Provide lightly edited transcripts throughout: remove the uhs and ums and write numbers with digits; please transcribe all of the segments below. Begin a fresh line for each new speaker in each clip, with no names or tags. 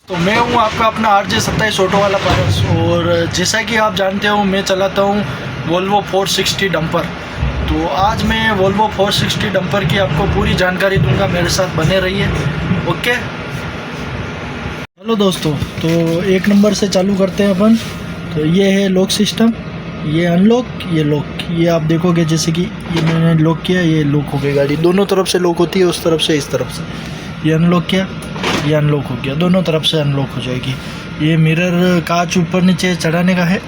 तो मैं हूं आपका अपना RJ27 ऑटो वाला पारस। और जैसा कि आप जानते हो मैं चलाता हूं वोल्वो 460 डंपर। तो आज मैं वोल्वो 460 डंपर की आपको पूरी जानकारी दूंगा, मेरे साथ बने रहिए। ओके, हेलो दोस्तों, तो एक नंबर से चालू करते हैं अपन। तो ये है लॉक सिस्टम, ये अनलॉक, ये लॉक। ये आप देखोगे जैसे कि ये मैंने लॉक किया, ये लॉक हो गई गाड़ी। दोनों तरफ से लॉक होती है, उस तरफ से इस तरफ से। ये अनलॉक किया, ये अनलॉक हो गया, दोनों तरफ से अनलॉक हो जाएगी। ये मिरर कांच ऊपर नीचे चढ़ाने का है।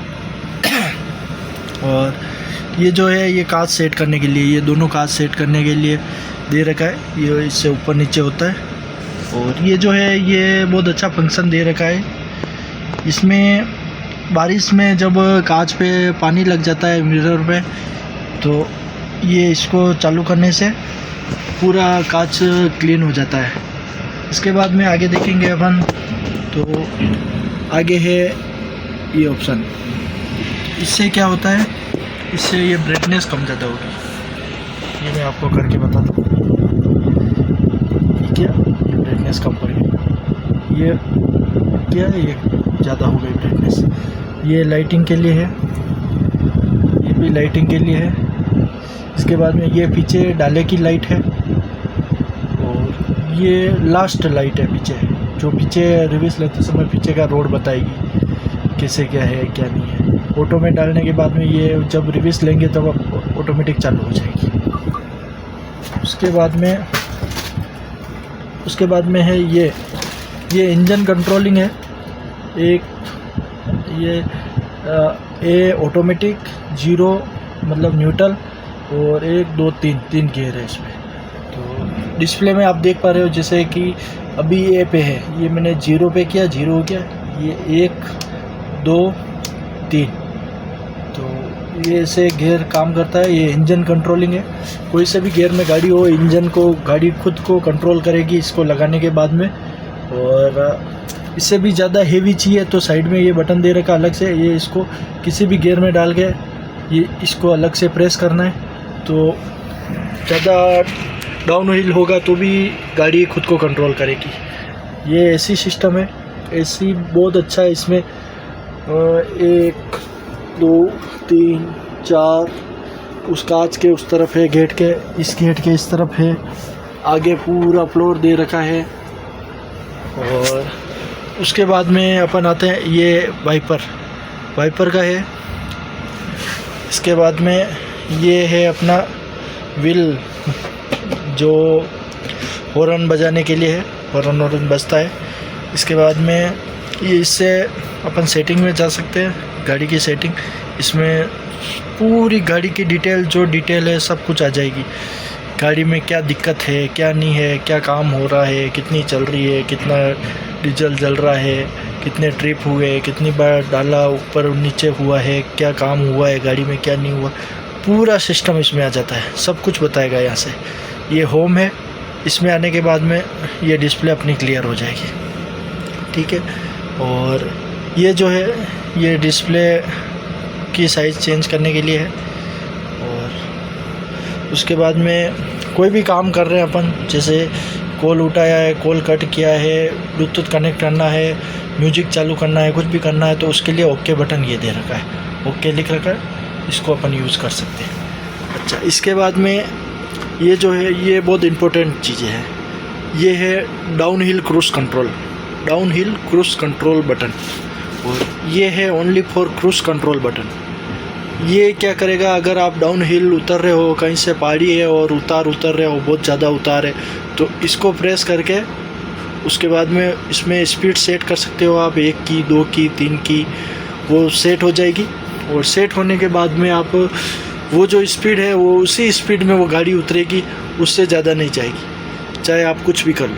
और ये जो है ये कांच सेट करने के लिए, ये दोनों कांच सेट करने के लिए दे रखा है। ये इससे ऊपर नीचे होता है। और ये जो है ये बहुत अच्छा फंक्शन दे रखा है। इसमें बारिश में जब कांच पे पानी लग जाता है मिरर पे, तो ये इसको चालू करने से पूरा कांच क्लीन हो जाता है। इसके बाद में आगे देखेंगे अपन, तो आगे है ये ऑप्शन। इससे क्या होता है, इससे ये ब्राइटनेस कम ज़्यादा होगी। ये मैं आपको करके बताता हूँ। ठीक है, ये ब्राइटनेस कम पड़ गई। ये क्या है, ये ज़्यादा हो गई ब्राइटनेस। ये लाइटिंग के लिए है, ये भी लाइटिंग के लिए है। इसके बाद में ये पीछे डाले की लाइट है। और ये लास्ट लाइट है पीछे, जो पीछे रिवर्स लेते समय पीछे का रोड बताएगी कैसे क्या है क्या नहीं है। ऑटो में डालने के बाद में ये जब रिवर्स लेंगे तब ऑटोमेटिक चालू हो जाएगी। उसके बाद में है ये इंजन कंट्रोलिंग है। एक ये ए ऑटोमेटिक, 0 मतलब न्यूट्रल, और 1 2 3 गियर है इसमें। तो डिस्प्ले में आप देख पा रहे हो जैसे कि अभी ए पे है, ये मैंने 0 पे किया, 0 हो गया। ये 1 2 3, तो ये ऐसे गियर काम करता है। ये इंजन कंट्रोलिंग है। कोई से भी गियर में गाड़ी हो, इंजन को गाड़ी खुद को कंट्रोल करेगी इसको लगाने के बाद में। और इससे भी ज़्यादा हेवी चाहिए तो साइड में ये बटन दे रखा अलग से, ये इसको किसी भी गियर में डाल के ये इसको अलग से प्रेस करना है। तो ज़्यादा डाउन हिल होगा तो भी गाड़ी खुद को कंट्रोल करेगी। ये एसी सिस्टम है, एसी बहुत अच्छा है। इसमें 1 2 3 4 उस कांच के उस तरफ है, गेट के इस गेट के इस तरफ है। आगे पूरा फ्लोर दे रखा है। और उसके बाद में अपन आते हैं, ये वाइपर का है। इसके बाद में ये है अपना व्हील, जो हॉर्न बजाने के लिए है, हॉर्न बजता है। इसके बाद में ये इससे अपन सेटिंग में जा सकते हैं, गाड़ी की सेटिंग। इसमें पूरी गाड़ी की डिटेल, जो डिटेल है सब कुछ आ जाएगी। गाड़ी में क्या दिक्कत है, क्या नहीं है, क्या काम हो रहा है, कितनी चल रही है, कितना डीजल जल रहा है, कितने ट्रिप हुए, कितनी बार डाला ऊपर नीचे हुआ है, क्या काम हुआ है गाड़ी में, क्या नहीं हुआ, पूरा सिस्टम इसमें आ जाता है। सब कुछ बताएगा यहाँ से। ये होम है, इसमें आने के बाद में ये डिस्प्ले अपनी क्लियर हो जाएगी। ठीक है। और ये जो है ये डिस्प्ले की साइज़ चेंज करने के लिए है। और उसके बाद में कोई भी काम कर रहे हैं अपन, जैसे कॉल उठाया है, कॉल कट किया है, ब्लूटूथ कनेक्ट करना है, म्यूजिक चालू करना है, कुछ भी करना है, तो उसके लिए ओके बटन ये दे रखा है, ओके लिख रखा है, इसको अपन यूज़ कर सकते हैं। अच्छा, इसके बाद में ये जो है ये बहुत इम्पोर्टेंट चीज़ें हैं। ये है down hill cruise control button. और ये है only for cruise control button. ये क्या करेगा, अगर आप डाउन हिल उतर रहे हो, कहीं से पहाड़ी है और उतर रहे हो, बहुत ज़्यादा उतार है, तो इसको प्रेस करके उसके बाद में इसमें स्पीड सेट कर सकते हो आप, 1 की 2 की 3 की, वो सेट हो जाएगी। और सेट होने के बाद में आप वो जो स्पीड है वो उसी स्पीड में वो गाड़ी उतरेगी, उससे ज़्यादा नहीं जाएगी, चाहे आप कुछ भी कर लो।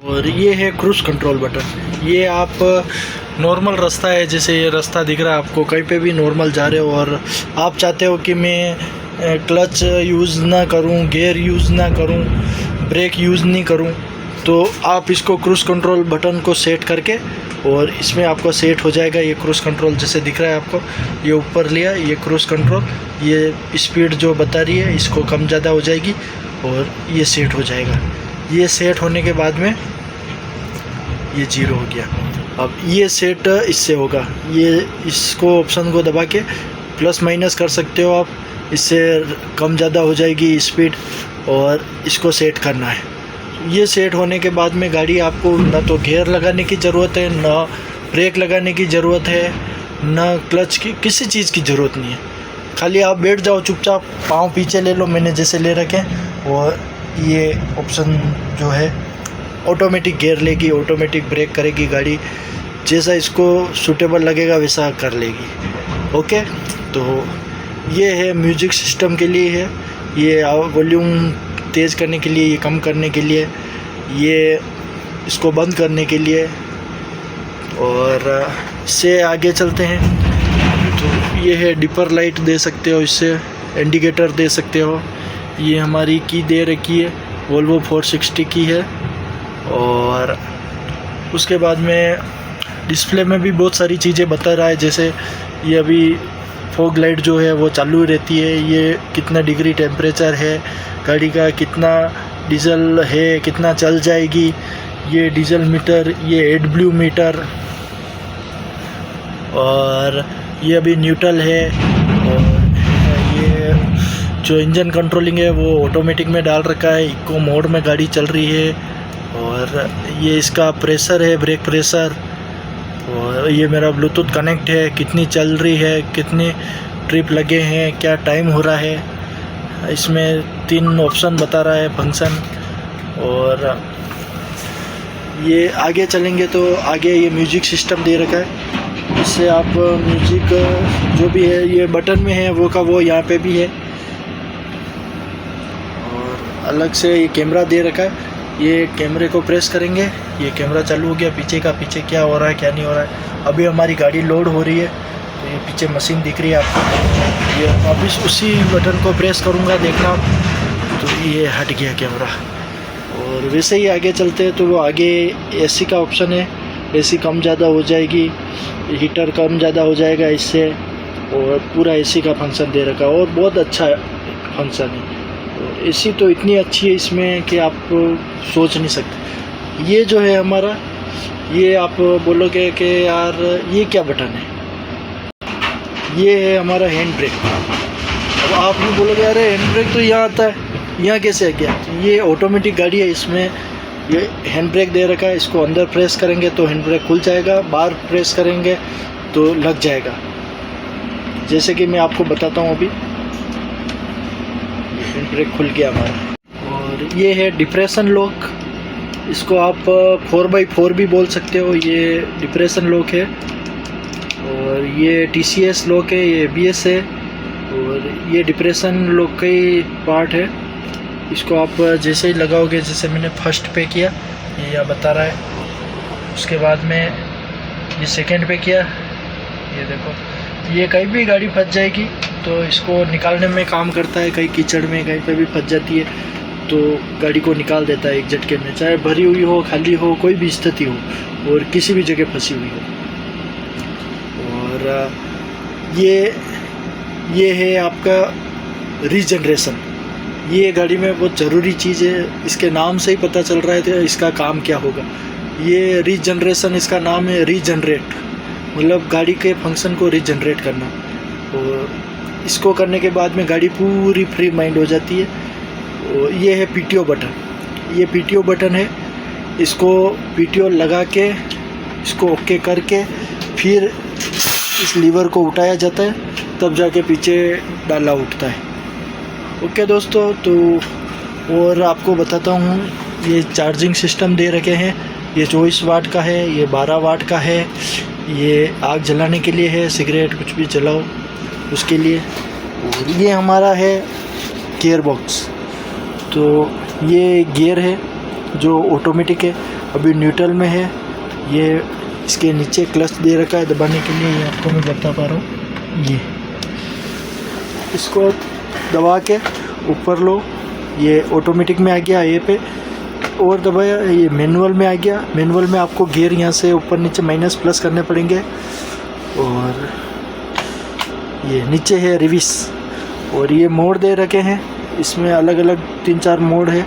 और ये है क्रूज़ कंट्रोल बटन। ये आप नॉर्मल रास्ता है, जैसे ये रास्ता दिख रहा है आपको, कहीं पे भी नॉर्मल जा रहे हो और आप चाहते हो कि मैं क्लच यूज़ ना करूं, गियर यूज़ ना करूं, ब्रेक यूज़ नहीं करूं, तो आप इसको क्रूज़ कंट्रोल बटन को सेट करके और इसमें आपको सेट हो जाएगा। ये क्रूज़ कंट्रोल जैसे दिख रहा है आपको, ये ऊपर लिया, ये क्रूज़ कंट्रोल, ये स्पीड जो बता रही है इसको कम ज़्यादा हो जाएगी और ये सेट हो जाएगा। ये सेट होने के बाद में ये 0 हो गया। अब ये सेट इससे होगा, ये इसको ऑप्शन को दबा के प्लस माइनस कर सकते हो आप, इससे कम ज़्यादा हो जाएगी स्पीड, और इसको सेट करना है। ये सेट होने के बाद में गाड़ी आपको ना तो गियर लगाने की ज़रूरत है, ना ब्रेक लगाने की ज़रूरत है, ना क्लच की, किसी चीज़ की ज़रूरत नहीं है। खाली आप बैठ जाओ चुपचाप, पाँव पीछे ले लो, मैंने जैसे ले रखे, और ये ऑप्शन जो है ऑटोमेटिक गियर लेगी, ऑटोमेटिक ब्रेक करेगी गाड़ी, जैसा इसको सूटेबल लगेगा वैसा कर लेगी। ओके, तो ये है म्यूजिक सिस्टम के लिए है, ये वॉल्यूम तेज़ करने के लिए, ये कम करने के लिए, ये इसको बंद करने के लिए। और इससे आगे चलते हैं तो ये है डिपर लाइट दे सकते हो, इससे इंडिकेटर दे सकते हो। ये हमारी की दे रखी है, वोल्वो 460 की है। और उसके बाद में डिस्प्ले में भी बहुत सारी चीज़ें बता रहा है, जैसे ये अभी फॉग लाइट जो है वो चालू रहती है, ये कितना डिग्री टेम्परेचर है गाड़ी का, कितना डीजल है, कितना चल जाएगी, ये डीजल मीटर, ये एडब्ल्यू मीटर, और ये अभी न्यूट्रल है। और ये जो इंजन कंट्रोलिंग है वो ऑटोमेटिक में डाल रखा है, इको मोड में गाड़ी चल रही है। और ये इसका प्रेशर है, ब्रेक प्रेशर, और ये मेरा ब्लूटूथ कनेक्ट है, कितनी चल रही है, कितने ट्रिप लगे हैं, क्या टाइम हो रहा है। इसमें 3 ऑप्शन बता रहा है फंक्शन। और ये आगे चलेंगे तो आगे ये म्यूजिक सिस्टम दे रखा है, इससे आप म्यूजिक जो भी है ये बटन में है वो का वो यहाँ पे भी है। और अलग से ये कैमरा दे रखा है, ये कैमरे को प्रेस करेंगे, ये कैमरा चालू हो गया पीछे का, पीछे क्या हो रहा है क्या नहीं हो रहा है। अभी हमारी गाड़ी लोड हो रही है, तो ये पीछे मशीन दिख रही है आपको, ये वापस उसी बटन को प्रेस करूँगा, देखना तो ये हट गया कैमरा। और वैसे ही आगे चलते हैं तो वो आगे एसी का ऑप्शन है, एसी कम ज़्यादा हो जाएगी, हीटर कम ज़्यादा हो जाएगा इससे, और पूरा एसी का फंक्शन दे रखा है, और बहुत अच्छा फंक्शन है। और एसी तो इतनी अच्छी है इसमें कि आप सोच नहीं सकते। ये जो है हमारा, ये आप बोलोगे कि यार ये क्या बटन है, ये है हमारा हैंड ब्रेक। अब आप भी बोलोगे अरे हैंड ब्रेक तो यहाँ आता है, यहाँ कैसे आ गया। ये ऑटोमेटिक गाड़ी है, इसमें ये हैंड ब्रेक दे रखा है, इसको अंदर प्रेस करेंगे तो हैंड ब्रेक खुल जाएगा, बाहर प्रेस करेंगे तो लग जाएगा। जैसे कि मैं आपको बताता हूँ, अभी हैंड ब्रेक खुल गया हमारा। और ये है डिप्रेशन लॉक, इसको आप 4x4 भी बोल सकते हो, ये डिप्रेशन लॉक है। और ये TCS लॉक है, ये ABS है, और ये डिप्रेशन लॉक का ही पार्ट है। इसको आप जैसे ही लगाओगे, जैसे मैंने फर्स्ट पे किया, ये यहाँ बता रहा है, उसके बाद में ये सेकंड पे किया, ये देखो, ये कहीं भी गाड़ी फंस जाएगी तो इसको निकालने में काम करता है। कहीं कीचड़ में कहीं पे भी फंस जाती है तो गाड़ी को निकाल देता है एक झटके में, चाहे भरी हुई हो, खाली हो, कोई भी स्थिति हो, और किसी भी जगह फंसी हुई हो। और ये है आपका रीजनरेशन, ये गाड़ी में बहुत ज़रूरी चीज़ है, इसके नाम से ही पता चल रहा है तो इसका काम क्या होगा। ये रीजनरेशन, इसका नाम है रीजनरेट, मतलब गाड़ी के फंक्शन को रीजनरेट करना। और इसको करने के बाद में गाड़ी पूरी फ्री माइंड हो जाती है। और ये है PTO बटन, ये PTO बटन है, इसको PTO लगा के इसको ओके करके फिर इस लीवर को उठाया जाता है, तब जाके पीछे डाला उठता है। ओके दोस्तों, तो और आपको बताता हूँ, ये चार्जिंग सिस्टम दे रखे हैं, ये 24 वाट का है, ये 12 वाट का है, ये आग जलाने के लिए है, सिगरेट कुछ भी जलाओ उसके लिए। और ये हमारा है गियर बॉक्स, तो ये गियर है जो ऑटोमेटिक है, अभी न्यूट्रल में है। ये इसके नीचे क्लच दे रखा है दबाने के लिए, ये आपको मैं बता पा रहा हूँ। ये इसको दबा के ऊपर लो, ये ऑटोमेटिक में आ गया, ये पे और दबाया, ये मैनुअल में आ गया। मैनुअल में आपको गियर यहाँ से ऊपर नीचे माइनस प्लस करने पड़ेंगे। और ये नीचे है रिवर्स, और ये मोड दे रखे हैं, इसमें अलग अलग 3-4 मोड है,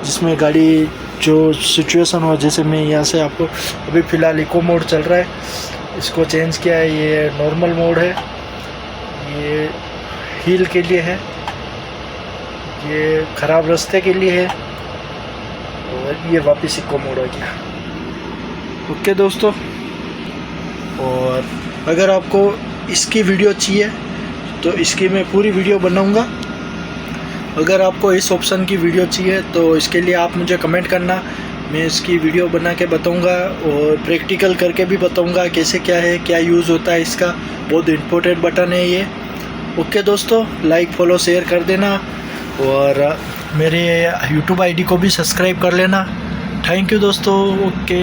जिसमें गाड़ी जो सिचुएशन हो, जैसे मैं यहाँ से आपको अभी फ़िलहाल इको मोड चल रहा है, इसको चेंज किया है, ये नॉर्मल मोड है, ये हिल के लिए है, ये ख़राब रास्ते के लिए है, और ये वापस इको मोड हो गया। ओके दोस्तों, और अगर आपको इसकी वीडियो चाहिए तो इसकी मैं पूरी वीडियो बनाऊंगा। अगर आपको इस ऑप्शन की वीडियो चाहिए तो इसके लिए आप मुझे कमेंट करना, मैं इसकी वीडियो बना के बताऊंगा और प्रैक्टिकल करके भी बताऊंगा कैसे क्या है, क्या यूज़ होता है इसका। बहुत इम्पोर्टेंट बटन है ये। ओके दोस्तों, लाइक फॉलो शेयर कर देना और मेरे यूट्यूब आईडी को भी सब्सक्राइब कर लेना। थैंक यू दोस्तों। ओके।